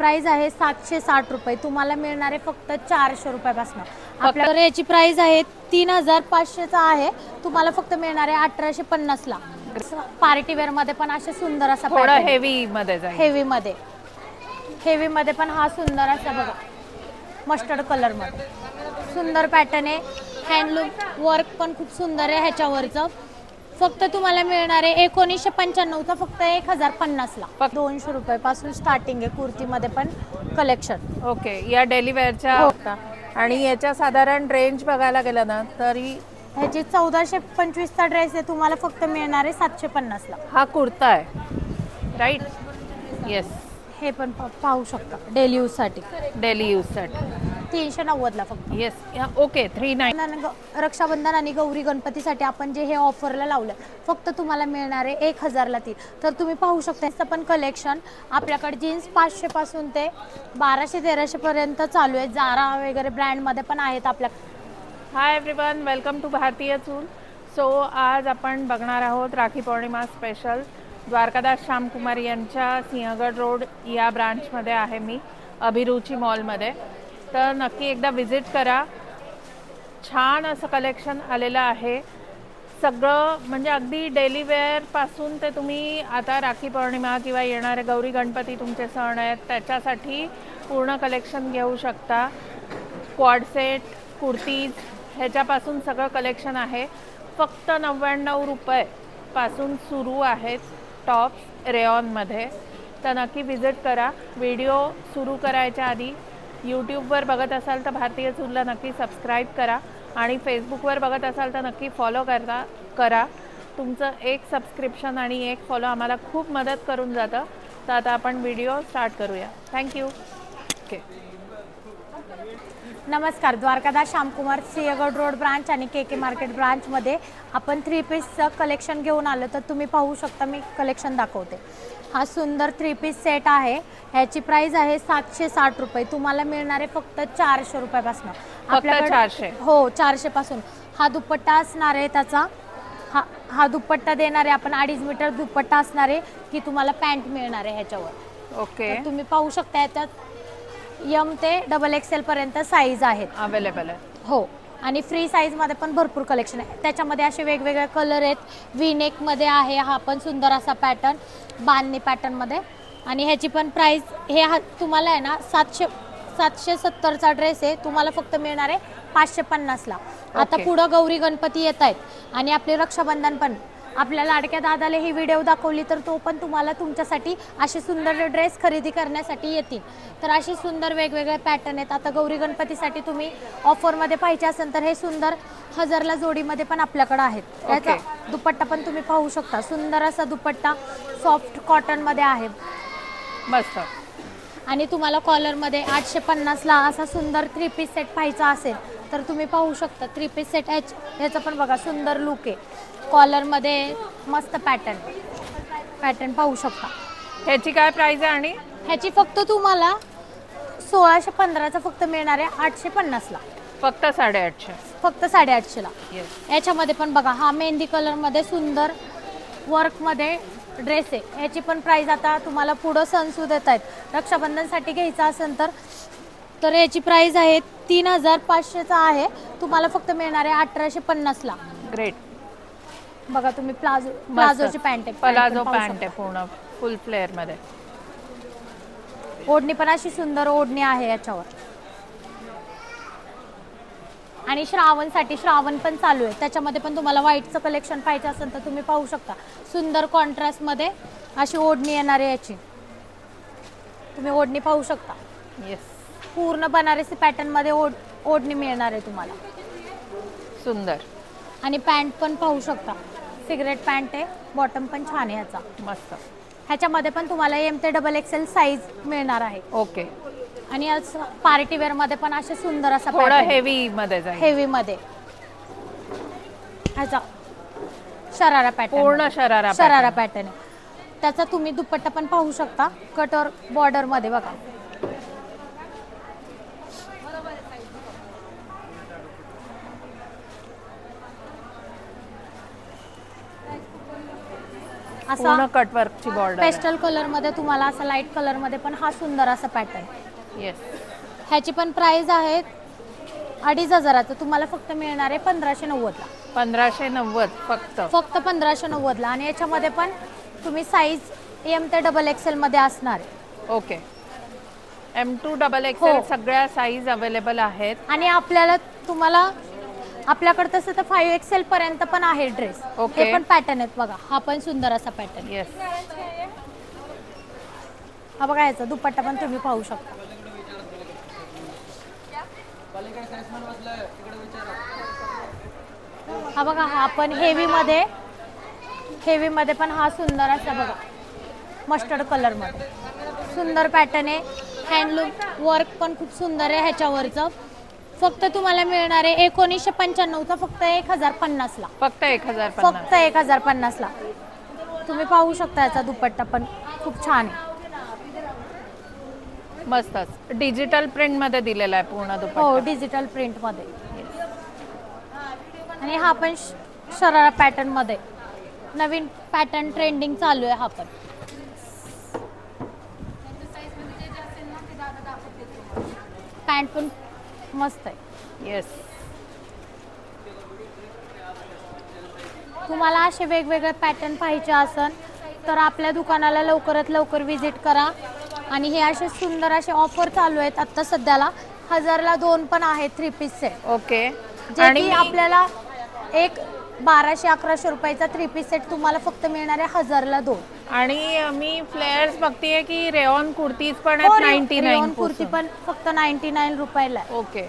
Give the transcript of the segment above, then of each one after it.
Price आहे 760 रुपये, तुम्हाला मिळणार आहे फक्त 400 रुपयापासून। आपल्याकडे याची प्राइस आहे 3500चा आहे, तुम्हाला फक्त मिळणार आहे 1850 ला। पार्टी वेअर मध्ये पण असे सुंदर असा थोडा पॅटर्न, हेवी मध्ये जाईल। हेवी मध्ये पण हा सुंदर असा बघा, मस्टर्ड कलर मध्ये सुंदर पॅटर्न आहे। हँडलूम वर्क पण खूप सुंदर आहे ह्याच्यावरचं। फक्त तुम्हाला मिळणार आहे 1995चा, फक्त 1050 ला। 200 रुपयापासून स्टार्टिंग आहे कुर्तीमध्ये पण कलेक्शन। ओके, या डेली वेअरच्या हो। आणि याच्या साधारण रेंज बघायला गेलं ना तरी ह्याची 1425चा ड्रेस आहे, तुम्हाला फक्त मिळणार आहे 750 ला। हा कुर्ता आहे, राईट? येस, हे पण पाहू शकता डेली यूज साठी, डेली यूज साठी 390 ला फक्त। Yes, okay 39। रक्षाबंधन आणि गौरी गणपतीसाठी आपण जे हे ऑफरला लावलं, फक्त तुम्हाला मिळणार आहे 1000 ला 3। तर तुम्ही पाहू शकता याचं पण कलेक्शन आपल्याकडे जीन्स 500 पासून ते 1200-1300 पर्यंत चालू आहे। जारा वगैरे ब्रँड मध्ये पण आहेत आपल्याकडे। हाय एव्हरीवन, वेलकम टू भारतीय चूल। सो आज आपण बघणार आहोत राखी पौर्णिमा स्पेशल। द्वारकादास श्यामकुमार यांच्या सिंहगड रोड या ब्रांचमध्ये आहे मी, अभिरुची मॉलमध्ये। तर नक्की एकदा विजिट करा, छान असं कलेक्शन आलेलं आहे। सगळं म्हणजे अगदी डेली वेअरपासून ते तुम्ही आता राखी पौर्णिमा किंवा येणारे गौरी गणपती तुमचे सण आहेत त्याच्यासाठी पूर्ण कलेक्शन घेऊ शकता। क्वाड सेट, कुर्तीज ह्याच्यापासून सगळं कलेक्शन आहे। फक्त 99 रुपयापासून सुरू आहेत टॉप्स रेयॉनमध्ये। तर नक्की विजिट करा। व्हिडिओ सुरू करायच्या आधी यूट्यूबवर बघत असाल तर भारतीय चूलला नक्की सबस्क्राईब करा आणि फेसबुकवर बघत असाल तर नक्की फॉलो करा। तुमचं एक सबस्क्रिप्शन आणि एक फॉलो आम्हाला खूप मदत करून जातं। तर आता आपण व्हिडिओ स्टार्ट करूया। थँक्यू। ओके, नमस्कार, द्वारकादास श्यामकुमार सिंहगड रोड ब्रांच आणि के मार्केट ब्रांचमध्ये आपण 3 पीसचं कलेक्शन घेऊन आलो। तर तुम्ही पाहू शकता, मी कलेक्शन दाखवते। हा सुंदर 3 पीस सेट आहे, ह्याची प्राइस आहे 760 रुपये, तुम्हाला मिळणार आहे फक्त 400 रुपयापासून। आपल्याकडे 400? हो, 400 पासून। हा दुपट्टा असणार आहे त्याचा, हा दुपट्टा देणार आहे आपण 2.5 मीटर दुपट्टा असणार आहे, की तुम्हाला पॅन्ट मिळणार आहे ह्याच्यावर। ओके, तुम्ही पाहू शकता याच्यात एम ते XXL पर्यंत साईज आहेत अवेलेबल आहे। हो, आणि फ्री साईज मध्ये पण भरपूर कलेक्शन आहे। त्याच्यामध्ये असे वेगवेगळे कलर आहेत। व्ही नेक मध्ये आहे हा पण सुंदर असा पॅटर्न, बांधणी पॅटर्न मध्ये। आणि ह्याची पण प्राइस हे तुम्हाला आहे ना 770चा ड्रेस आहे, तुम्हाला फक्त मिळणार आहे 550 ला। आता पुढं गौरी गणपती येत आहेत आणि आपले रक्षाबंधन पण, आपल्या लाडक्या दादाला ही व्हिडिओ दाखवली तर तो पण तुम्हाला तुमच्यासाठी असे सुंदर ड्रेस खरेदी करण्यासाठी येतील। तर असे सुंदर वेगवेगळे पॅटर्न आहेत। आता गौरी गणपतीसाठी तुम्ही ऑफरमध्ये पाहिजे असेल तर हे सुंदर 1000ला जोडीमध्ये पण आपल्याकडे आहेत। याचा दुपट्टा पण तुम्ही पाहू शकता, सुंदर असा दुपट्टा सॉफ्ट कॉटन मध्ये आहे, मस्त। आणि तुम्हाला कॉलरमध्ये 850 ला असा सुंदर 3 पीस सेट पाहायचा असेल तर तुम्ही पाहू शकता। 3 पीस सेट ह्याचा पण बघा सुंदर लुक आहे, कॉलरमध्ये मस्त पॅटर्न पाहू शकता। ह्याची काय प्राइस आहे? आणि ह्याची फक्त तुम्हाला 1615चा फक्त मिळणार आहे 850 ला, फक्त 850, फक्त 850 ला। येस, याच्यामध्ये पण बघा हा मेहंदी कलर मध्ये सुंदर वर्क मध्ये ड्रेस आहे, ह्याची पण प्राइस आता तुम्हाला पुढं सणसूद येत आहेत, रक्षाबंधनसाठी घ्यायचा असेल तर याची प्राइस आहे 3500चा आहे, तुम्हाला फक्त मिळणार आहे 1850 ला। ग्रेट। बघा तुम्ही प्लाझोची पॅन्ट आहे, प्लाझो पॅन्ट आहे पूर्ण फुल फ्लेअर मध्ये। ओढणी पण अशी सुंदर ओढणी आहे याच्यावर। आणि श्रावण पण चालू आहे, त्याच्यामध्ये पण तुम्हाला व्हाईटचं कलेक्शन पाहिजे असेल तर तुम्ही पाहू शकता। सुंदर कॉन्ट्रास्ट मध्ये अशी ओढणी येणार आहे याची, तुम्ही ओढणी पाहू शकता। येस, पूर्ण बनारसी पॅटर्न मध्ये ओढणी मिळणार आहे तुम्हाला, सुंदर। आणि पॅन्ट पण पाहू शकता, सिगरेट पॅन्ट आहे, बॉटम पण छान आहे ह्याचा, मस्त। ह्याच्यामध्ये पण तुम्हाला एम ते XXL साईज मिळणार आहे। ओके, आणि आज पार्टी वेअर मध्ये पण असे सुंदर असा थोडा हेवी मध्ये जाईल, हेवी मध्ये ह्याचा शरारा पॅटर्न, पूर्ण शरारा पॅटर्न आहे त्याचा। तुम्ही दुपट्टा पण पाहू शकता, कटर बॉर्डर मध्ये बघा। असा पूर्ण कटवर्कची बॉर्डर. पेस्टल कलर मध्ये तुम्हाला असा लाईट कलर मध्ये पण हा सुंदर असा पॅटर्न. येस. ह्याची पण प्राइस आहे 2500. तुम्हाला फक्त मिळणार आहे 1590 ला. 1590 फक्त. फक्त 1590 ला. आणि याच्यामध्ये पण तुम्ही साईज एम ते XXL मध्ये असणार आहे. ओके. M2 XXL हो. सगळ्या साईज अवेलेबल आहेत. आणि आपल्याला तुम्हाला आपल्याकडे तसं तर 5XL पर्यंत पण आहे ड्रेस. ओके. हे पण पॅटर्न आहेत बघा. हा पण सुंदर असा पॅटर्न. येस. हा बघा ह्याचा दुपट्टा पण तुम्ही पाहू शकता. हा बघा हा पण हेवी मध्ये पण हा सुंदर असा बघा मस्टर्ड कलर मध्ये सुंदर पॅटर्न आहे. हँडलूम वर्क पण खूप सुंदर आहे ह्याच्यावरचं. फक्त तुम्हाला मिळणार आहे 1995चा फक्त 1050 ला. फक्त 1050. फक्त 1050 ला. तुम्ही पाहू शकता याचा दुपट्टा पण खूप छान आहे. मस्तच. डिजिटल प्रिंट मध्ये दिलेला आहे पूर्ण दुपट्टा. हो डिजिटल प्रिंट मध्ये. आणि हा पण शरारा पॅटर्न मध्ये नवीन पॅटर्न ट्रेंडिंग चालू आहे. हा पण पॅन्ट पण मस्त आहे. येस. तुम्हाला असे वेगवेगळे पॅटर्न पाहिजे असन तर आपल्या दुकानाला लवकरात लवकर विजिट करा. आणि हे असे सुंदर असे ऑफर चालू आहेत आता सध्याला. 1000 ला 2 पण आहेत 3 पीस सेट. ओके. जे आणि की आपल्याला एक 1200-1100 रुपयाचा 3 पीस सेट तुम्हाला फक्त मिळणार आहे 1000 ला 2. आणि मी फ्लेअर्स बघतेय की रेऑन कुर्तीज पण आहेत 99 रेयॉन कुर्ती पण फक्त 99 रुपयाला आहे. ओके.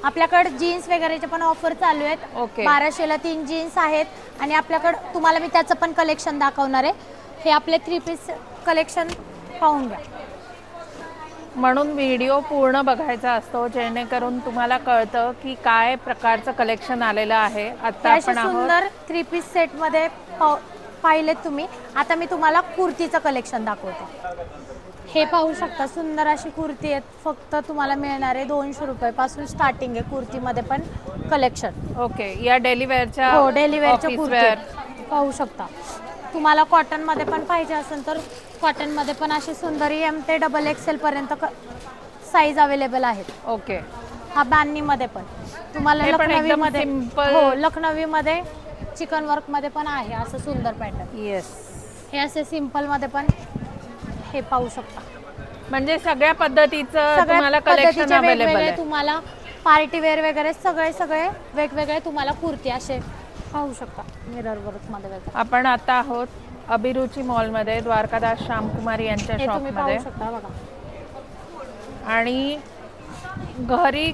आपल्याकडे जीन्स वगैरेचे पण ऑफर चालू आहेत. ओके. 1200 ला 3 जीन्स आहेत. आणि आपल्याकडे तुम्हाला मी त्याचं पण कलेक्शन दाखवणार आहे. हे आपले 3 पीस कलेक्शन पाहून घ्या. म्हणून व्हिडिओ पूर्ण बघायचा असतो जेणेकरून तुम्हाला कळतं की काय प्रकारचं कलेक्शन आलेलं आहे. आता असे आपण आहोत सुंदर 3 पीस सेट मध्ये पाहिलेत तुम्ही. आता मी तुम्हाला कुर्तीचं कलेक्शन दाखवते. हे पाहू शकता सुंदर अशी कुर्ती आहेत. फक्त तुम्हाला मिळणार आहे 200 रुपयापासून स्टार्टिंग आहे कुर्तीमध्ये पण कलेक्शन. ओके. या डेली वेअरच्या हो डेली वेअरच्या ऑफिस कुर्ती वेअर. पाहू शकता. तुम्हाला कॉटन मध्ये पण पाहिजे असेल तर कॉटन मध्ये पण अशी सुंदर एम ते XXL पर्यंत साईज अवेलेबल आहेत. ओके. हा बांधणी मध्ये पण तुम्हाला हे पण लखनवी एकदम मध्ये simple. हो लखनवी मध्ये चिकन वर्क मध्ये पण आहे असं सुंदर पॅटर्न. येस. हे असे सिंपल मध्ये पण हे पाहू शकता. म्हणजे सगळ्या पद्धतीचं सगळ्या तुम्हाला कलेक्शन पद्धतीचे अवेलेबल वेगवेगळे आहे. तुम्हाला पार्टी वेअर वगैरे सगळे वेगवेगळे तुम्हाला कुर्ती असे पाहू शकता. मिरर वर्क मध्ये वगैरे आपण आता आहोत अभिरुची मॉलमध्ये द्वारकादास श्यामकुमारी यांच्या हे तुम्ही शॉपमध्ये. पाहू शकता बघा. आणि घरी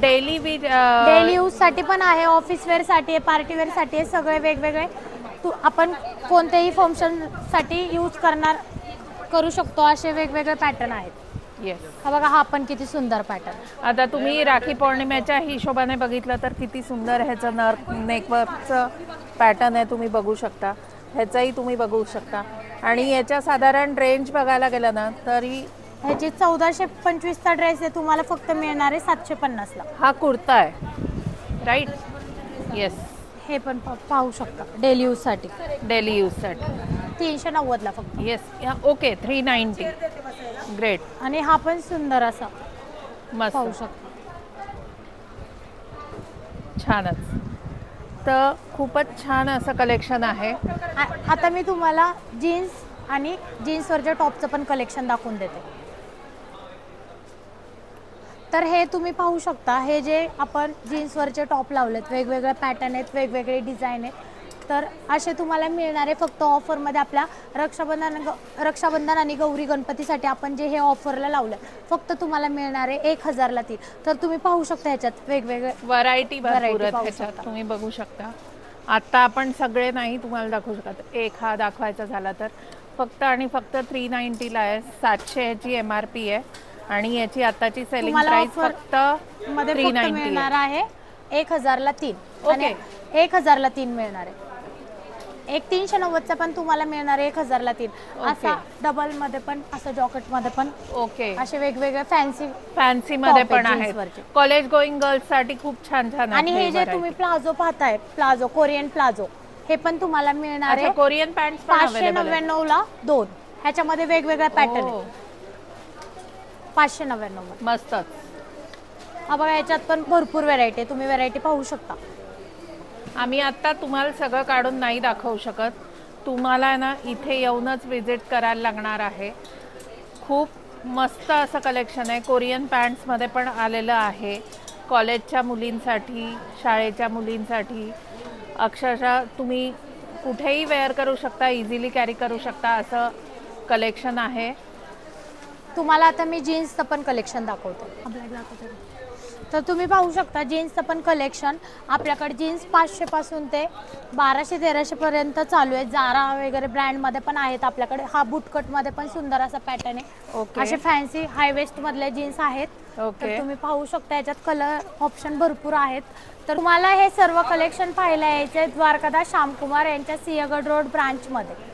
डेली डेली यूज साठी पण आहे, ऑफिस वेअर साठी आहे, पार्टी वेअर साठी आहे. सगळे वेगवेगळे आपण कोणतेही फंक्शन साठी यूज करू शकतो असे वेगवेगळे पॅटर्न आहेत. येस. हा बघा हा पण किती सुंदर पॅटर्न. आता तुम्ही राखी पौर्णिमेच्या हिशोबाने बघितलं तर किती सुंदर ह्याचं नेकवर्कचं पॅटर्न आहे. तुम्ही बघू शकता. ह्याचाही तुम्ही बघू शकता. आणि याच्या साधारण रेंज बघायला गेलं ना तरी ह्याची 1425चा ड्रेस आहे तुम्हाला फक्त मिळणार आहे 750 ला. हा कुर्ता आहे राईट. येस. हे पण पाहू शकता डेली यूज साठी. डेली यूजसाठी 390 ला फक्त. येस. ओके. 390. ग्रेट. आणि हा पण सुंदर असा मस्त. पाहू शकता. छानच. तर खूपच छान असं कलेक्शन आहे. आता मी तुम्हाला जीन्स आणि जीन्सवरच्या टॉपचं पण कलेक्शन दाखवून देते. तर हे तुम्ही पाहू शकता. हे जे आपण जीन्सवरचे टॉप लावलेत वेगवेगळे पॅटर्न आहेत, वेगवेगळे डिझाईन आहेत. तर असे तुम्हाला मिळणार आहे फक्त ऑफरमध्ये. आपल्या रक्षाबंधन आणि गौरी गणपतीसाठी आपण जे हे ऑफरला लावलं फक्त तुम्हाला मिळणार आहे 1000 ला 3. तर तुम्ही पाहू शकता ह्याच्यात वेगवेगळे व्हरायटी भरपूर आहेत पाहू ह्याच्यात. शकता. तुम्ही बघू शकता. आता आपण सगळे नाही तुम्हाला दाखवू शकत. एक हा दाखवायचा झाला तर फक्त आणि फक्त 390 ला आहे. 700 ह्याची MRP आहे. आणि याची आताची सेलिंग प्राइस फक्त मध्ये 390 मिळणार आहे 1000 ला 3. ओके. आणि 1000 ला 3 मिळणार आहे. एक 390चा पण तुम्हाला मिळणार आहे 1000 ला 3. असा डबल मध्ये पण असं जॉकेट मध्ये पण ओके. असे वेगवेगळे फॅन्सी मध्ये top पण आहेत आहेत. jeansवरचे. कॉलेज गोईंग गर्ल्स साठी खूप छान छान आणि आहेत हे जे variety. तुम्ही प्लाझो पाहताय, प्लाझो कोरियन प्लाझो हे पण तुम्हाला मिळणार अच्छा आहे कोरियन पॅन्ट्स पण अवेलेबल आहे 599 ला 2. ह्याच्यामध्ये वेगवेगळे पॅटर्न हो, आहेत. 599. मस्तच. हा बघा, याच्यात पण भरपूर व्हरायटी आहे, तुम्ही व्हरायटी पाहू शकता. आम्ही आता तुम्हाला सगळं काढून नाही दाखवू शकत, तुम्हाला ना इथे येऊनच विजिट करायला लागणार आहे. खूप मस्त असं कलेक्शन आहे. कोरियन पॅन्ट्समध्ये पण आलेलं आहे, कॉलेजच्या मुलींसाठी, शाळेच्या मुलींसाठी. अक्षरशः तुम्ही कुठेही वेअर करू शकता, इझिली कॅरी करू शकता असं कलेक्शन आहे. तुम्हाला आता मी जीन्सचं पण कलेक्शन दाखवतो. तर तुम्ही पाहू शकता जीन्सचं पण कलेक्शन. आपल्याकडे जीन्स 500 पासून ते 1200-1300 पर्यंत चालू आहे. जारा वगैरे ब्रँडमध्ये पण आहेत आपल्याकडे. हा बुटकटमध्ये पण सुंदर असा पॅटर्न आहे. ओके. असे फॅन्सी हाय वेस्ट मधले जीन्स आहेत. ओके. तर तुम्ही पाहू शकता याच्यात कलर ऑप्शन भरपूर आहेत. तर तुम्हाला हे सर्व कलेक्शन पाहायला यायचे द्वारकादास श्यामकुमार यांच्या सिंहगड रोड ब्रांचमध्ये.